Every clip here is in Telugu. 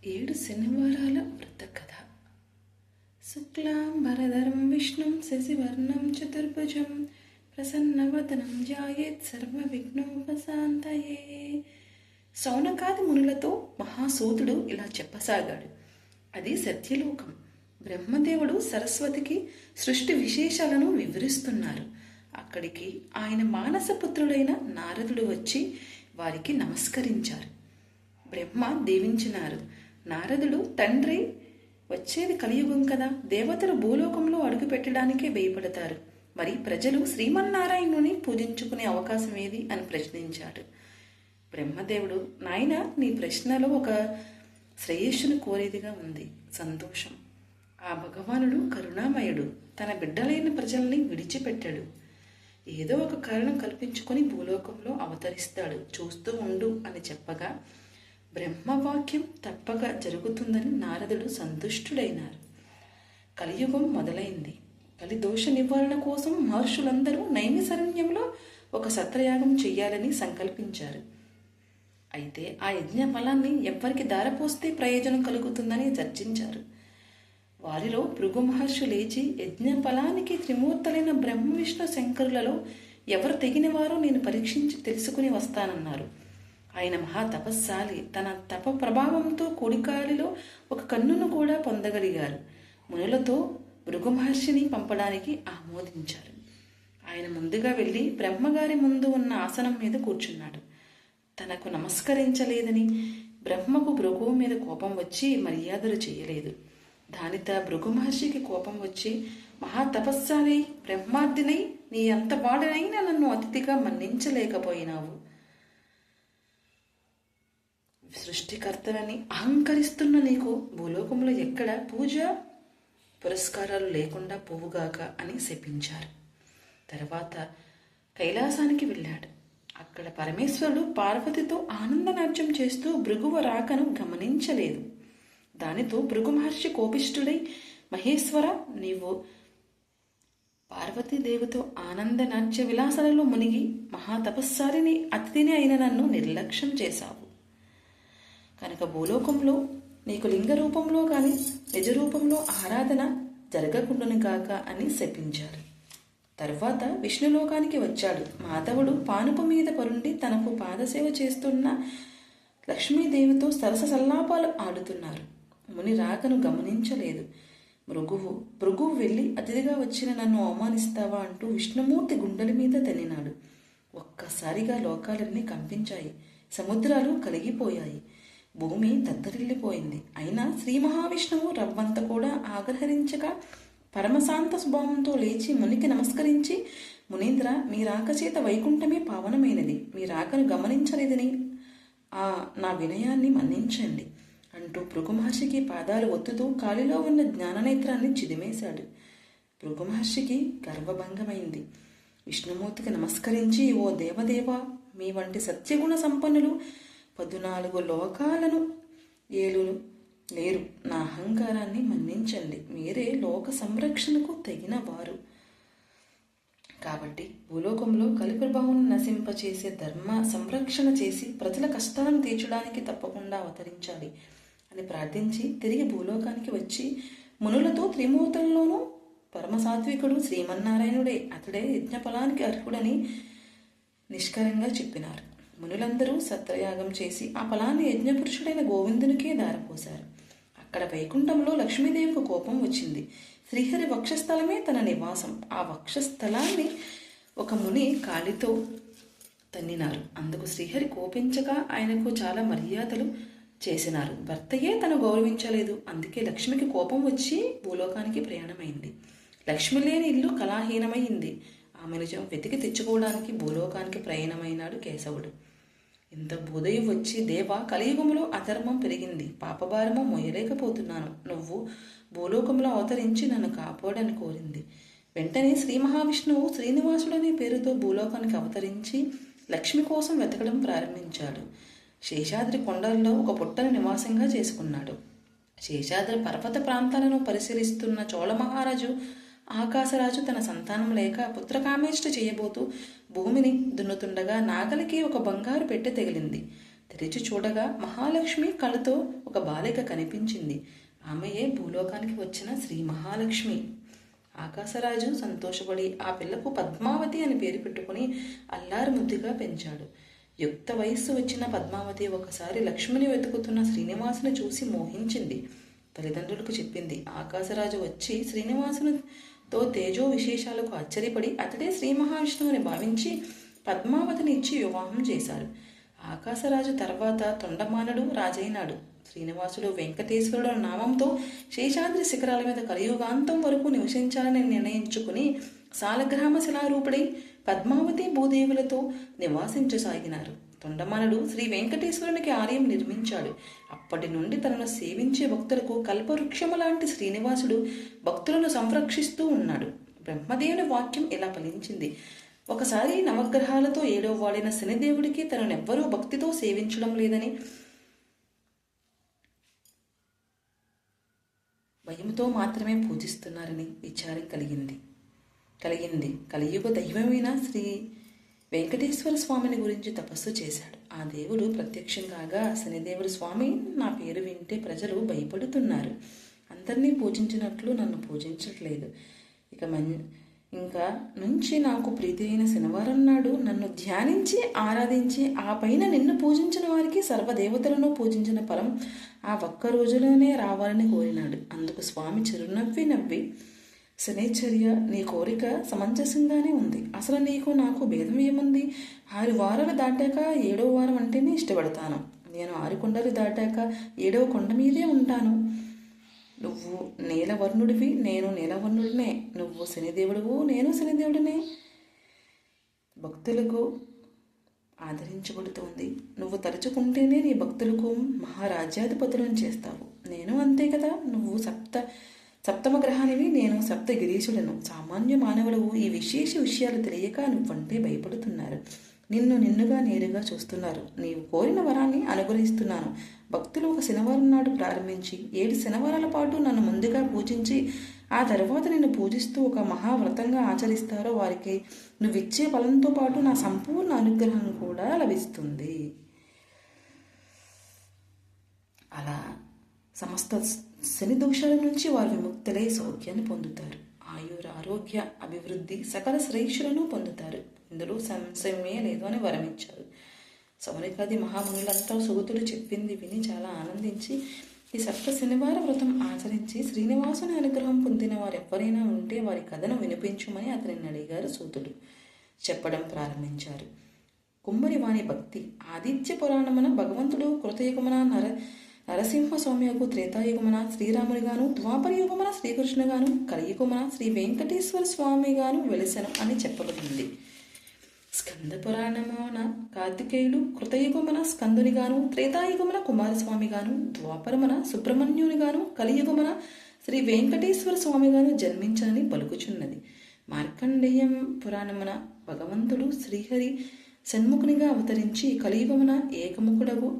7 శనివారాల వ్రత కథ. శుక్లాంబరధరం విష్ణుం శశివర్ణం చతుర్భుజం ప్రసన్నవదనం ధ్యాయేత్ సర్వవిఘ్నోపశాంతయే. శౌనకాది మునులతో మహాసూతుడు ఇలా చెప్పసాగాడు. అది సత్యలోకం. బ్రహ్మదేవుడు సరస్వతికి సృష్టి విశేషాలను వివరిస్తున్నారు. అక్కడికి ఆయన మానసపుత్రుడైన నారదుడు వచ్చి వారికి నమస్కరించారు. బ్రహ్మ దీవించినారు. నారదుడు, తండ్రి, వచ్చేది కలియుగం కదా, దేవతలు భూలోకంలో అడుగు పెట్టడానికే భయపడతారు, మరి ప్రజలు శ్రీమన్నారాయణుని పూజించుకునే అవకాశం ఏది అని ప్రశ్నించాడు. బ్రహ్మదేవుడు, నాయన, నీ ప్రశ్నలో ఒక శ్రేయస్సును కోరేదిగా ఉంది. సంతోషం. ఆ భగవానుడు కరుణామయుడు. తన బిడ్డలైన ప్రజల్ని విడిచిపెట్టాడు. ఏదో ఒక కారణం కల్పించుకొని భూలోకంలో అవతరిస్తాడు, చూస్తూ ఉండు అని చెప్పగా బ్రహ్మవాక్యం తప్పక జరుగుతుందని నారదుడు సంతుష్టుడైనారు. కలియుగం మొదలైంది. కలిదోష నివారణ కోసం మహర్షులందరూ నైమిషారణ్యంలో ఒక సత్రయాగం చెయ్యాలని సంకల్పించారు. అయితే ఆ యజ్ఞ ఫలాన్ని ఎవ్వరికి దారపోస్తే ప్రయోజనం కలుగుతుందని చర్చించారు. వారిలో భృగు మహర్షి లేచి, యజ్ఞ ఫలానికి త్రిమూర్తులైన బ్రహ్మ విష్ణు శంకరులలో ఎవరు తెగినవారో నేను పరీక్షించి తెలుసుకుని వస్తానన్నారు. ఆయన మహా తపస్శాలి. తన తప ప్రభావంతో కుడికాలిలో ఒక కన్నును కూడా పొందగలిగారు. మునులతో భృగు మహర్షిని పంపడానికి ఆమోదించారు. ఆయన ముందుగా వెళ్ళి బ్రహ్మగారి ముందు ఉన్న ఆసనం మీద కూర్చున్నాడు. తనకు నమస్కరించలేదని బ్రహ్మకు భృగువు మీద కోపం వచ్చి మర్యాదలు చేయలేదు. దానితో భృగు మహర్షికి కోపం వచ్చి, మహా తపస్శాలి బ్రహ్మార్దినై నీ అంత వాడనైనా నన్ను అతిథిగా మన్నించలేకపోయినావు. సృష్టికర్తలని అహంకరిస్తున్న నీకు భూలోకంలో ఎక్కడ పూజ పురస్కారాలు లేకుండా పోవుగాక అని శపించారు. తర్వాత కైలాసానికి వెళ్ళాడు. అక్కడ పరమేశ్వరుడు పార్వతితో ఆనందనాట్యం చేస్తూ భృగువ రాకను గమనించలేదు. దానితో భృగు మహర్షి కోపిష్ఠుడై, మహేశ్వర, నీవు పార్వతీదేవితో ఆనందనాట్య విలాసాలలో మునిగి మహాతపస్సారిని అతిథిని అయిన నన్ను నిర్లక్ష్యం చేశావు కనుక భూలోకంలో నీకు లింగ రూపంలో కానీ నిజ రూపంలో ఆరాధన జరగకుండాను గాక అని శపించారు. తర్వాత విష్ణులోకానికి వచ్చాడు. మాధవుడు పానుపు మీద పరుండి తనకు పాదసేవ చేస్తున్న లక్ష్మీదేవితో సరస సల్లాపాలు ఆడుతున్నారు. ముని రాకను గమనించలేదు. భృగువు వెళ్ళి, అతిథిగా వచ్చిన నన్ను అవమానిస్తావా అంటూ విష్ణుమూర్తి గుండెల మీద తన్నినాడు. ఒక్కసారిగా లోకాలన్నీ కంపించాయి. సముద్రాలు కలిగిపోయాయి. భూమి దద్దరిల్లిపోయింది. అయినా శ్రీ మహావిష్ణువు రవ్వంత కూడా ఆగ్రహించక పరమశాంత స్వభావంతో లేచి మునికి నమస్కరించి, మునీంద్ర, మీ రాక చేత వైకుంఠమే పావనమైనది. మీ రాకను గమనించలేదని నా వినయాన్ని మన్నించండి అంటూ భృగు మహర్షికి పాదాలు ఒత్తుతూ కాలిలో ఉన్న జ్ఞాననేత్రాన్ని చిదిమేశాడు. భృగు మహర్షికి గర్వభంగమైంది. విష్ణుమూర్తికి నమస్కరించి, ఓ దేవదేవ, మీ వంటి సత్యగుణ సంపన్నులు 14 లోకాలను ఏలును లేరు. నా అహంకారాన్ని మన్నించండి. మీరే లోక సంరక్షణకు తగిన వారు కాబట్టి భూలోకంలో కలిప్రభావం నశింపచేసే ధర్మ సంరక్షణ చేసి ప్రజల కష్టాలను తీర్చడానికి తప్పకుండా అవతరించాలి అని ప్రార్థించి తిరిగి భూలోకానికి వచ్చి మునులతో త్రిమూర్తుల్లోనూ పరమసాత్వికుడు శ్రీమన్నారాయణుడే, అతడే యజ్ఞఫలానికి అర్హుడని నిష్కరంగా చెప్పినారు. మునులందరూ సత్రయాగం చేసి ఆ ఫలాన్ని యజ్ఞపురుషుడైన గోవిందునికే దారపోశారు. అక్కడ వైకుంఠంలో లక్ష్మీదేవికి కోపం వచ్చింది. శ్రీహరి వక్షస్థలమే తన నివాసం. ఆ వక్షస్థలాన్ని ఒక ముని కాలితో తన్నినారు. అందుకు శ్రీహరి కోపించగా ఆయనకు చాలా మర్యాదలు చేసినారు. భర్తయే తను గౌరవించలేదు. అందుకే లక్ష్మికి కోపం వచ్చి భూలోకానికి ప్రయాణమైంది. లక్ష్మి లేని ఇల్లు కళాహీనమైంది. ఆమెను వెతికి తెచ్చుకోవడానికి భూలోకానికి ప్రయాణమైనాడు కేశవుడు. ఇంత భూదయం వచ్చి, దేవ, కలియుగంలో అధర్మం పెరిగింది, పాపభారము మోయలేకపోతున్నాను. నువ్వు భూలోకంలో అవతరించి నన్ను కాపాడని కోరింది. వెంటనే శ్రీ మహావిష్ణువు శ్రీనివాసుడనే పేరుతో భూలోకానికి అవతరించి లక్ష్మి కోసం వెతకడం ప్రారంభించాడు. శేషాద్రి కొండల్లో ఒక పుట్టను నివాసంగా చేసుకున్నాడు. శేషాద్రి పర్వత ప్రాంతాలను పరిశీలిస్తున్న చోళ మహారాజు ఆకాశరాజు తన సంతానం లేక పుత్రకామేష్ట చేయబోతూ భూమిని దున్నుతుండగా నాగలికి ఒక బంగారు పెట్టె తగిలింది. తెరిచి చూడగా మహాలక్ష్మి కళ్ళతో ఒక బాలిక కనిపించింది. ఆమెయే భూలోకానికి వచ్చిన శ్రీ మహాలక్ష్మి. ఆకాశరాజు సంతోషపడి ఆ పిల్లకు పద్మావతి అని పేరు పెట్టుకుని అల్లారు ముద్దుగా పెంచాడు. యుక్త వయస్సు వచ్చిన పద్మావతి ఒకసారి లక్ష్మిని వెతుకుతున్న శ్రీనివాసుని చూసి మోహించింది. తల్లిదండ్రులకు చెప్పింది. ఆకాశరాజు వచ్చి శ్రీనివాసునితో తేజో విశేషాలకు ఆశ్చర్యపడి అతడే శ్రీ మహావిష్ణువుని భావించి పద్మావతిని ఇచ్చి వివాహం చేశారు. ఆకాశరాజు తర్వాత తొండమానుడు రాజైనాడు. శ్రీనివాసుడు వెంకటేశ్వరుడు నామంతో శేషాద్రి శిఖరాల మీద కలియుగాంతం వరకు నివసించాలని నిర్ణయించుకుని సాలగ్రామ శిలారూపుడై పద్మావతి భూదేవులతో నివాసించసాగినారు. తొండమానుడు శ్రీ వెంకటేశ్వరునికి ఆలయం నిర్మించాడు. అప్పటి నుండి తనను సేవించే భక్తులకు కల్పవృక్షము లాంటి శ్రీనివాసుడు భక్తులను సంరక్షిస్తూ ఉన్నాడు. బ్రహ్మదేవుని వాక్యం ఇలా ఫలించింది. ఒకసారి నవగ్రహాలతో ఏడవవాడిన శనిదేవుడికి తననెవ్వరూ భక్తితో సేవించడం లేదని, భయంతో మాత్రమే పూజిస్తున్నారని విచారం కలిగింది. కలియుగ దైవమైన శ్రీ వెంకటేశ్వర స్వామిని గురించి తపస్సు చేశాడు. ఆ దేవుడు ప్రత్యక్షం కాగా, శనిదేవుడు స్వామి, నా పేరు వింటే ప్రజలు భయపడుతున్నారు. అందరినీ పూజించినట్లు నన్ను పూజించట్లేదు. ఇంకా నుంచి నాకు ప్రీతి అయిన శనివారం నాడు నన్ను ధ్యానించి ఆరాధించి ఆ పైన నిన్ను పూజించిన వారికి సర్వదేవతలను పూజించిన ఫలం ఆ ఒక్క రోజులోనే రావాలని కోరినాడు. అందుకు స్వామి నవ్వి శనేశ్వర్య, నీ కోరిక సమంజసంగానే ఉంది. అసలు నీకు నాకు భేదం ఏముంది? 6 వారాలు దాటాక 7వ వారం అంటేనే ఇష్టపడతాను. నేను 6 కొండలు దాటాక 7వ కొండ మీదే ఉంటాను. నువ్వు నీలవర్ణుడివి, నేను నీలవర్ణుడినే. నువ్వు శనిదేవుడువు, నేను శనిదేవుడినే. భక్తులకు ఆదరించబడుతోంది. నువ్వు తలుచుకుంటేనే నీ భక్తులకు మహారాజ్యాధిపతులను చేస్తావు. నేను అంతే కదా. నువ్వు సప్తమ గ్రహానివి, నేను సప్తగిరీశులను. సామాన్య మానవులు ఈ విశేష విషయాలు తెలియక నువ్వంటే భయపడుతున్నారు. నిన్నుగా నేరుగా చూస్తున్నారు. నీవు కోరిన వరాన్ని అనుగ్రహిస్తున్నాను. భక్తులు ఒక శనివారం నాడు ప్రారంభించి 7 శనివారాల పాటు నన్ను ముందుగా పూజించి ఆ తర్వాత నిన్ను పూజిస్తూ ఒక మహావ్రతంగా ఆచరిస్తారో వారికి నువ్విచ్చే ఫలంతో పాటు నా సంపూర్ణ అనుగ్రహం కూడా లభిస్తుంది. అలా సమస్త శని దోషాల నుంచి వారు విముక్తులై సౌఖ్యాన్ని పొందుతారు. ఆరోగ్య అభివృద్ధి సకల శ్రేష్ఠులను పొందుతారు. ఇందులో సంశయమే లేదు అని వరమిచ్చారు. సౌనికాది మహామునులంతా సుగతుడు చెప్పింది విని చాలా ఆనందించి ఈ సప్త శనివార వ్రతం ఆచరించి శ్రీనివాసుని అనుగ్రహం పొందిన వారు ఎవరైనా ఉంటే వారి కథను వినిపించుమని అతనిని అడిగారు సూతుడు. చెప్పడం ప్రారంభించారు. కుమ్మరి వాణి భక్తి. ఆదిత్య పురాణమున భగవంతుడు కృతయుగమున నరసింహస్వామియకు, త్రేతాయుగమున శ్రీరాముడిగాను, ద్వాపరయుగమున శ్రీకృష్ణుగాను, కలియుగమున శ్రీ వెంకటేశ్వర స్వామిగాను వెలిసెను అని చెప్పబడింది. స్కంద పురాణమున కార్తికేయుడు, కృతయుగమున స్కందునిగాను, త్రేతాయుగమున కుమారస్వామిగాను, ద్వాపరమున సుబ్రహ్మణ్యునిగాను, కలియుగమున శ్రీ వెంకటేశ్వర స్వామిగాను జన్మించనని పలుకుచున్నది. మార్కండేయం పురాణమున భగవంతుడు శ్రీహరి షణ్ముఖునిగా అవతరించి కలియుగమున ఏకముఖుడగు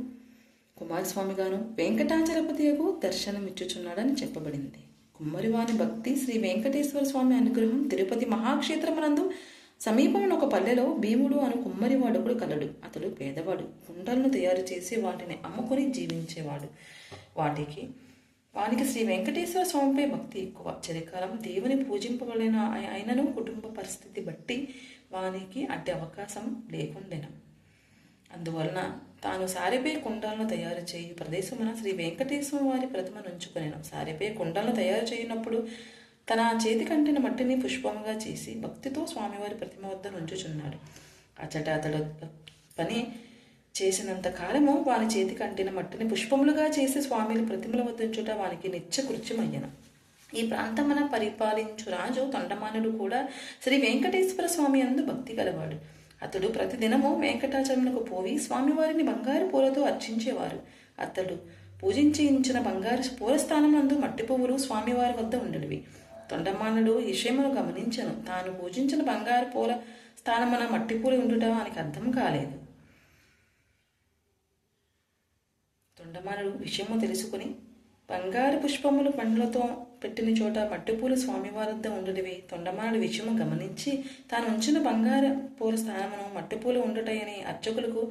కుమారస్వామిగాను, వెంకటాచలపతియకు దర్శనమిచ్చుచున్నాడని చెప్పబడింది. కుమ్మరివాని భక్తి. శ్రీ వెంకటేశ్వర స్వామి అనుగ్రహం. తిరుపతి మహాక్షేత్రమునందు సమీపంలో ఒక పల్లెలో భీముడు అను కుమ్మరివాడొకడు కలడు. అతడు పేదవాడు. కుండలను తయారు చేసి వాటిని అమ్ముకొని జీవించేవాడు. వానికి శ్రీ వెంకటేశ్వర స్వామిపై భక్తి ఎక్కువ. చలికాలం దేవుని పూజింపబడిన ఆయనను కుటుంబ పరిస్థితి బట్టి వానికి అడ్డి అవకాశం లేకుండెను. అందువలన తాను సారెపై కుండాలను తయారు చేయి ప్రదేశమున శ్రీ వెంకటేశ్వర వారి ప్రతిమను ఉంచుకొనెను. సారెపై కుండాలను తయారు చేయనప్పుడు తన చేతి కంటిన మట్టిని పుష్పముగా చేసి భక్తితో స్వామివారి ప్రతిమ వద్ద నుంచుచున్నాడు. అచ్చట అతడు పని చేసినంత కాలము వాని చేతి కంటిన మట్టిని పుష్పములుగా చేసి స్వామిని ప్రతిమల వద్ద ఉంచుట వానికి నిత్యకృత్యమయ్యను. ఈ ప్రాంతమున పరిపాలించు రాజు తొండమానుడు కూడా శ్రీ వెంకటేశ్వర స్వామి యందు భక్తి గలవాడు. అతడు ప్రతిదినము వెంకటాచలమునకు పోయి స్వామివారిని బంగారు పూలతో అర్చించేవారు. అతడు పూజించిన బంగారు పూలస్థానమందు మట్టి పువ్వులు స్వామివారి వద్ద ఉండేవి. తొండమానుడు ఈ విషయమును గమనించను. తాను పూజించిన బంగారు పూల స్థానమున మట్టి పూలు ఉండుట వానికి అర్థం కాలేదు. తొండమానుడు విషయము తెలుసుకుని బంగారు పుష్పములు పండ్లతో పెట్టిన చోట మట్టిపూలు స్వామివారి వద్ద ఉండేవి. తొండమానుడు విషయము గమనించి తాను ఉంచిన బంగారు పూల స్థానమును మట్టిపూలు ఉండుటయని అర్చకులకు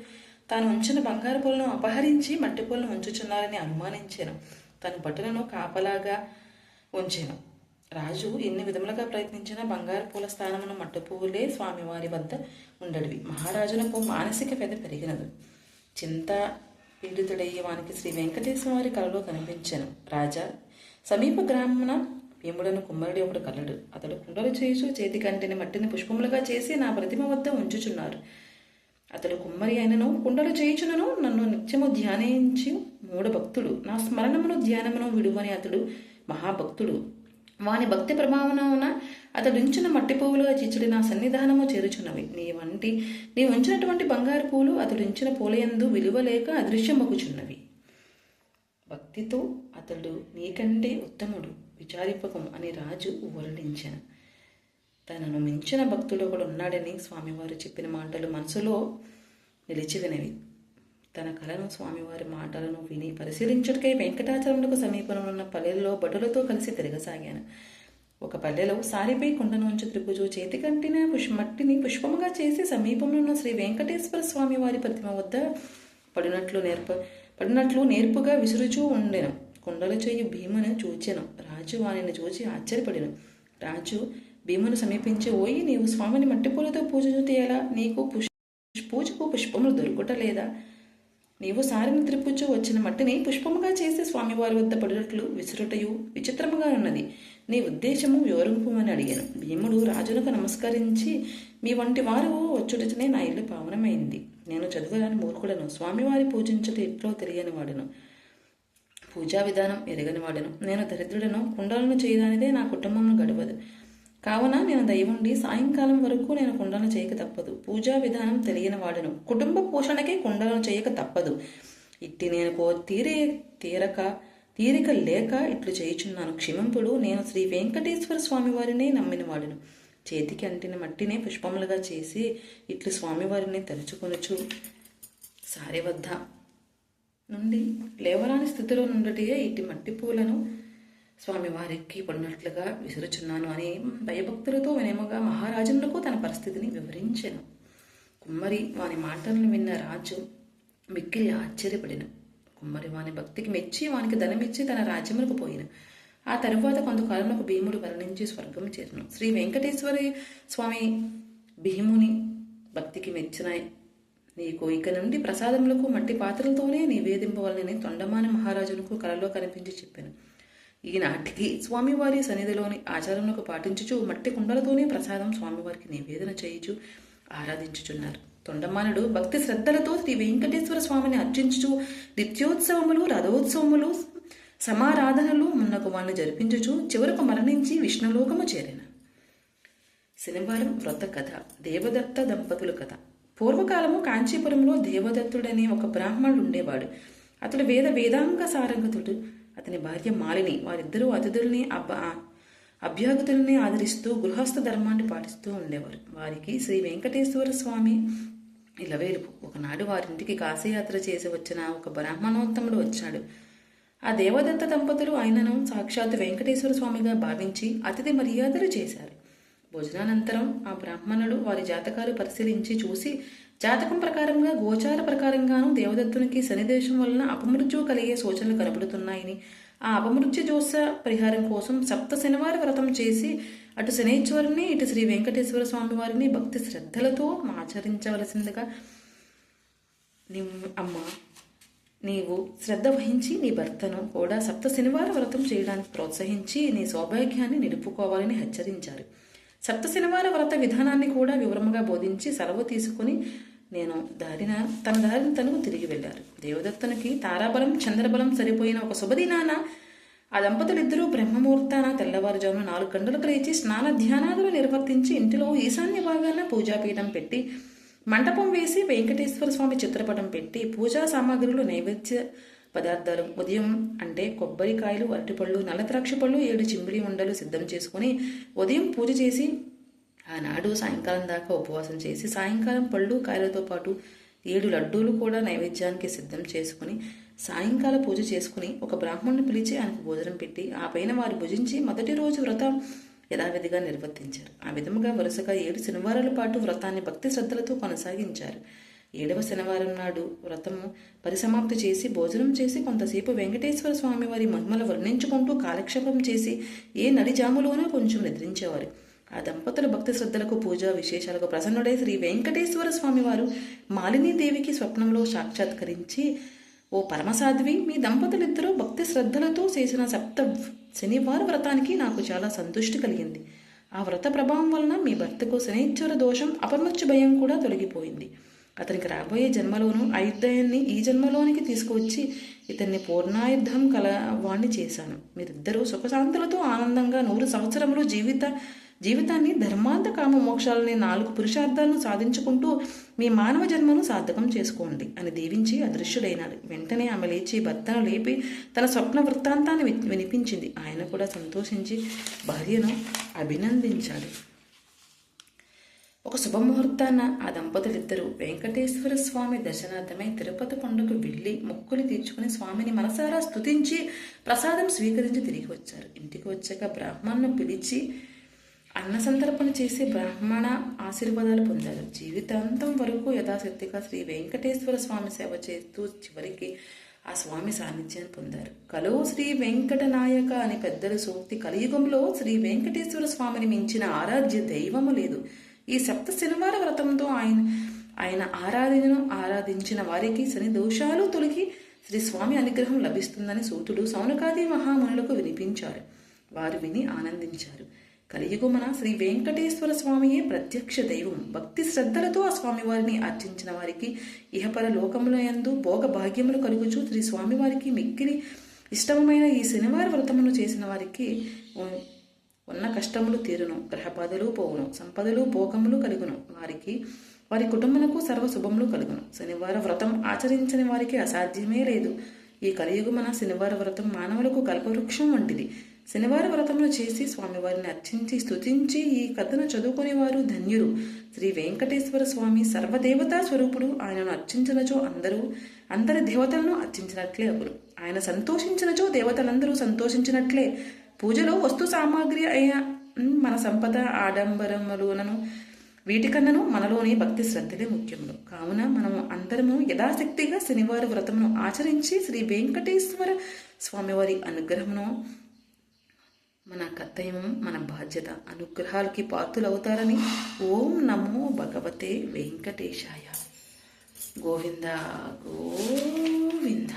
తాను ఉంచిన బంగారు పూలను అపహరించి మట్టి పూలను ఉంచుచున్నారని అనుమానించాను. తన భటులను కాపలాగా ఉంచాను. రాజు ఎన్ని విధములుగా ప్రయత్నించినా బంగారు పూల స్థానమున మట్టి పువ్వులే స్వామివారి వద్ద ఉండడివి. మహారాజునకు మానసిక వ్యధ పెరిగినదు. చింత పీడితుడయ్యి వానికి శ్రీ వెంకటేశ్వర వారి కలలో కనిపించాను. రాజా, సమీప గ్రామమున భీముడను కుమ్మరుడి ఒకడు కలడు. అతడు కుండలు చేయుచు చేతి కంటిని మట్టిని పుష్పములుగా చేసి నా ప్రతిమ వద్ద ఉంచుచున్నారు. అతడు కుమ్మరి అయినను కుండలు చేయుచునను నన్ను నిత్యము ధ్యానించి మూఢ భక్తుడు. నా స్మరణమును ధ్యానమును విడువని అతడు మహాభక్తుడు. వాని భక్తి ప్రభావమున అతడుంచిన మట్టి పువ్వులుగా చిచ్చుడి నా సన్నిధానము చేరుచున్నవి. నీ ఉంచినటువంటి బంగారు పూలు అతడుంచిన పూలయందు విలువ లేక అదృశ్యమగుచున్నవి. భక్తితో అతడు నీకంటే ఉత్తముడు, విచారింపకము అని రాజు ఊరడించాను. తనను మించిన భక్తుడు ఒకడు ఉన్నాడని స్వామివారు చెప్పిన మాటలు మనసులో నిలిచివినవి. తన కలను స్వామివారి మాటలను విని పరిశీలించుటకై వెంకటాచలములకు సమీపంలో ఉన్న పల్లెల్లో భటులతో కలిసి తిరగసాగాను. ఒక పల్లెలో సారిపై కొండను ఉంచి త్రిపుజు చేతికంటిన మట్టిని పుష్పముగా చేసి సమీపంలో ఉన్న శ్రీ వెంకటేశ్వర స్వామి వారి ప్రతిమ వద్ద పడినట్లు నేర్పుగా విసురుచూ ఉండెను. కొండలు చేయి భీమును చూచెను. రాజు వానిని చూచి ఆశ్చర్యపడెను. రాజు భీమును సమీపించి, ఓయి, నీవు స్వామిని మట్టిపూలతో పూజ చేయాలా? నీకు పూజకు పుష్పములు దొరుకుటలేదా? నీవు సారిని త్రిపుచ్చు వచ్చిన మట్టిని పుష్పముగా చేసి స్వామివారి వద్ద పడినట్లు విసురుటయు విచిత్రముగా ఉన్నది. నీ ఉద్దేశము వివరింపుమని అడిగాను. భీముడు రాజునకు నమస్కరించి, మీ వంటి వారు వచ్చుటనే నా ఇల్లు పావనమైంది. నేను చదువురాని మూర్ఖుడను, స్వామివారి పూజించుట ఎట్లో తెలియని వాడును, పూజా విధానం ఎరగని వాడును. నేను దరిద్రుడను, కుండలను చేయడానిదే నా కుటుంబం గడవదు. కావున నేను దయవుండి సాయంకాలం వరకు నేను కుండలను చేయక తప్పదు. పూజా విధానం తెలియని వాడను, కుటుంబ పోషణకే కుండలను చేయక తప్పదు. ఇట్టి నేను తీరిక లేక ఇట్లు చేయుచున్నాను. క్షమింపుడు. నేను శ్రీ వెంకటేశ్వర స్వామివారినే నమ్మిన వాడును. చేతికి అంటిన మట్టినే పుష్పములుగా చేసి ఇట్లు స్వామివారిని తలుచుకొనుచు సారె వద్ద నుండి లేవరాని స్థితిలో నుండిటే ఇట్టి మట్టి పూలను స్వామివారికి పడినట్లుగా విసురుచున్నాను అని భయభక్తులతో వినయముగా మహారాజులకు తన పరిస్థితిని వివరించెను. కుమ్మరి వాని మాటలను విన్న రాజు మిక్కిలి ఆశ్చర్యపడిను. కుమ్మరి వాని భక్తికి మెచ్చి వానికి ధనమిచ్చి తన రాజ్యములకు పోయిన. ఆ తరువాత కొంతకాలంలో భీముడు మరణించి స్వర్గం చేరును. శ్రీ వెంకటేశ్వర స్వామి భీముని భక్తికి మెచ్చిన నీకు ఇక నుండి ప్రసాదములకు మట్టి పాత్రలతోనే నివేదింపవాలని తొండమాన మహారాజునకు కలలో కనిపించి చెప్పాను. ఈనాటికి స్వామివారి సన్నిధిలోని ఆచారములకు పాటించుచు మట్టి కుండలతోనే ప్రసాదం స్వామివారికి నివేదన చేయుచు ఆరాధించుచున్నారు. తొండమానుడు భక్తి శ్రద్ధలతో శ్రీ వెంకటేశ్వర స్వామిని అర్చించుచు నిత్యోత్సవములు, రథోత్సవములు, సమారాధనలు మున్నగు వాళ్ళని జరిపించుచు చివరకు మరణించి విష్ణులోకము చేరిన. శనివారం వ్రత కథ. దేవదత్త దంపతుల కథ. పూర్వకాలము కాంచీపురంలో దేవదత్తుడనే ఒక బ్రాహ్మణుడు ఉండేవాడు. అతడు వేదాంగ సారంగతుడు. అతని భార్య మాలిని. వారిద్దరూ అతిథుల్ని అభ్యాగతుల్ని ఆదరిస్తూ గృహస్థ ధర్మాన్ని పాటిస్తూ ఉండేవారు. వారికి శ్రీ వెంకటేశ్వర స్వామి ఇలవేలుపు. ఒకనాడు వారింటికి కాశీయాత్ర చేసి వచ్చిన ఒక బ్రాహ్మణోత్తముడు వచ్చాడు. ఆ దేవదత్త దంపతులు ఆయనను సాక్షాత్ వెంకటేశ్వర స్వామిగా భావించి అతిథి మర్యాదలు చేశారు. భోజనానంతరం ఆ బ్రాహ్మణుడు వారి జాతకాలు పరిశీలించి చూసి జాతకం ప్రకారంగా గోచార ప్రకారంగాను దేవదత్తునికి శనిదేశం వలన అపమృత్యువు కలిగే సూచనలు కనబడుతున్నాయని, ఆ అపమృత్యు దోష పరిహారం కోసం 7 శనివార వ్రతం చేసి అటు శనేశ్వరుని ఇటు శ్రీ వెంకటేశ్వర స్వామి వారిని భక్తి శ్రద్ధలతో ఆచరించవలసిందిగా నీవు శ్రద్ధ వహించి నీ భర్తను కూడా 7 శనివార వ్రతం చేయడానికి ప్రోత్సహించి నీ సౌభాగ్యాన్ని నిలుపుకోవాలని హెచ్చరించారు. 7 శనివార వ్రత విధానాన్ని కూడా వివరముగా బోధించి సెలవు తీసుకుని తన దారిని తను తిరిగి వెళ్లారు. దేవదత్తునికి తారాబలం, చంద్రబలం సరిపోయిన ఒక శుభదినాన ఆ దంపతులిద్దరూ బ్రహ్మముహూర్తాన తెల్లవారుజామున 4 గంటలకు లేచి స్నాన ధ్యానాదులు నిర్వర్తించి ఇంటిలో ఈశాన్య భాగాన పూజాపీఠం పెట్టి మంటపం వేసి వెంకటేశ్వర స్వామి చిత్రపటం పెట్టి పూజా సామాగ్రులు, నైవేద్య పదార్థాలు ఉదయం అంటే కొబ్బరికాయలు, అరటిపళ్ళు, నల్లద్రాక్ష పళ్ళు, 7 చిమ్మిడి ఉండలు సిద్ధం చేసుకుని ఉదయం పూజ చేసి ఆనాడు సాయంకాలం దాకా ఉపవాసం చేసి సాయంకాలం పళ్ళు కాయలతో పాటు 7 లడ్డూలు కూడా నైవేద్యానికి సిద్ధం చేసుకుని సాయంకాల పూజ చేసుకుని ఒక బ్రాహ్మణుని పిలిచి ఆయనకు భోజనం పెట్టి ఆ పైన వారు భుజించి మొదటి రోజు వ్రతం యథావిధిగా నిర్వర్తించారు. ఆ విధముగా వరుసగా 7 శనివారాల పాటు వ్రతాన్ని భక్తి శ్రద్ధలతో కొనసాగించారు. 7వ శనివారం నాడు వ్రతము పరిసమాప్తి చేసి భోజనం చేసి కొంతసేపు వెంకటేశ్వర స్వామి వారి మహిమలు వర్ణించుకుంటూ కాలక్షేపం చేసి ఏ నడిజాములోనూ కొంచెం నిద్రించేవారు. ఆ దంపతుల భక్తి శ్రద్ధలకు పూజా విశేషాలకు ప్రసన్నుడై శ్రీ వెంకటేశ్వర స్వామి వారు మాలినీదేవికి స్వప్నంలో సాక్షాత్కరించి, ఓ పరమసాధ్వి, మీ దంపతులిద్దరూ భక్తి శ్రద్ధలతో చేసిన శనివార వ్రతానికి నాకు చాలా సంతృష్టి కలిగింది. ఆ వ్రత ప్రభావం వలన మీ భర్తకు శనైశ్వర దోషం, అపమృత్యు భయం కూడా తొలగిపోయింది. అతనికి రాబోయే జన్మలోనూ ఆయుర్దాయాన్ని ఈ జన్మలోనికి తీసుకువచ్చి ఇతన్ని పూర్ణాయుద్ధం కలవాణ్ణి చేశాను. మీరిద్దరూ సుఖశాంతులతో ఆనందంగా 100 సంవత్సరములు జీవితాన్ని ధర్మార్థ కామ మోక్షాలని 4 పురుషార్థాలను సాధించుకుంటూ మీ మానవ జన్మను సార్థకం చేసుకోండి అని దీవించి అదృశ్యుడైనాడు. వెంటనే ఆమె లేచి భర్తను లేపి తన స్వప్న వృత్తాంతాన్ని వినిపించింది. ఆయన కూడా సంతోషించి భార్యను అభినందించాడు. ఒక శుభముహూర్తాన ఆ దంపతులిద్దరూ వెంకటేశ్వర స్వామి దర్శనార్థమై తిరుపతి కొండకు వెళ్ళి మొక్కులు తీర్చుకుని స్వామిని మనసారా స్తుతించి ప్రసాదం స్వీకరించి తిరిగి వచ్చారు. ఇంటికి వచ్చాక బ్రాహ్మణ్ణు పిలిచి అన్న సంతర్పణ చేసి బ్రాహ్మణ ఆశీర్వాదాలు పొందారు. జీవితాంతం వరకు యథాశక్తిగా శ్రీ వెంకటేశ్వర స్వామి సేవ చేస్తూ చివరికి ఆ స్వామి సాన్నిధ్యాన్ని పొందారు. కలో శ్రీ వెంకటనాయక అని పెద్దల సూక్తి. కలియుగంలో శ్రీ వెంకటేశ్వర స్వామిని మించిన ఆరాధ్య దైవము లేదు. ఈ శనివార వ్రతంతో ఆయన ఆరాధించిన వారికి శని దోషాలు తొలగి శ్రీ స్వామి అనుగ్రహం లభిస్తుందని సూతుడు సౌనకాది మహామునులకు వినిపించారు. వారు విని ఆనందించారు. కలియుగమున శ్రీ వెంకటేశ్వర స్వామియే ప్రత్యక్ష దైవం. భక్తి శ్రద్ధలతో ఆ స్వామివారిని అర్చించిన వారికి ఇహపర లోకముల యందు భోగ భాగ్యములు కలుగుచూ శ్రీ స్వామివారికి మిక్కిలి ఇష్టమైన ఈ శనివార వ్రతమును చేసిన వారికి ఉన్న కష్టములు తీరును, గ్రహబాధలు పోవును, సంపదలు భోగములు కలుగును, వారి కుటుంబములకు సర్వ శుభములు కలుగును. శనివార వ్రతం ఆచరించని వారికి అసాధ్యమే లేదు. ఈ కలియుగమున శనివార వ్రతం మానవులకు కల్పవృక్షం వంటిది. శనివార వ్రతమును చేసి స్వామివారిని అర్చించి స్తుతించి ఈ కథను చదువుకునే వారు ధన్యులు. శ్రీ వెంకటేశ్వర స్వామి సర్వదేవతా స్వరూపుడు. ఆయనను అర్చించినచో అందరి దేవతలను అర్చించినట్లే అగును. ఆయన సంతోషించినచో దేవతలందరూ సంతోషించినట్లే. పూజలో వస్తు సామాగ్రి అయిన మన సంపద ఆడంబరములను వీటికన్నను మనలోని భక్తి శ్రద్ధలే ముఖ్యములు. కావున మనము అందరము యథాశక్తిగా శనివార వ్రతమును ఆచరించి శ్రీ వెంకటేశ్వర స్వామివారి అనుగ్రహమును మన కర్తవ్యం, మన బాధ్యత. అనుగ్రహాలకి పాత్రులవుతారని. ఓం నమో భగవతే వెంకటేశాయ. గోవింద గోవింద.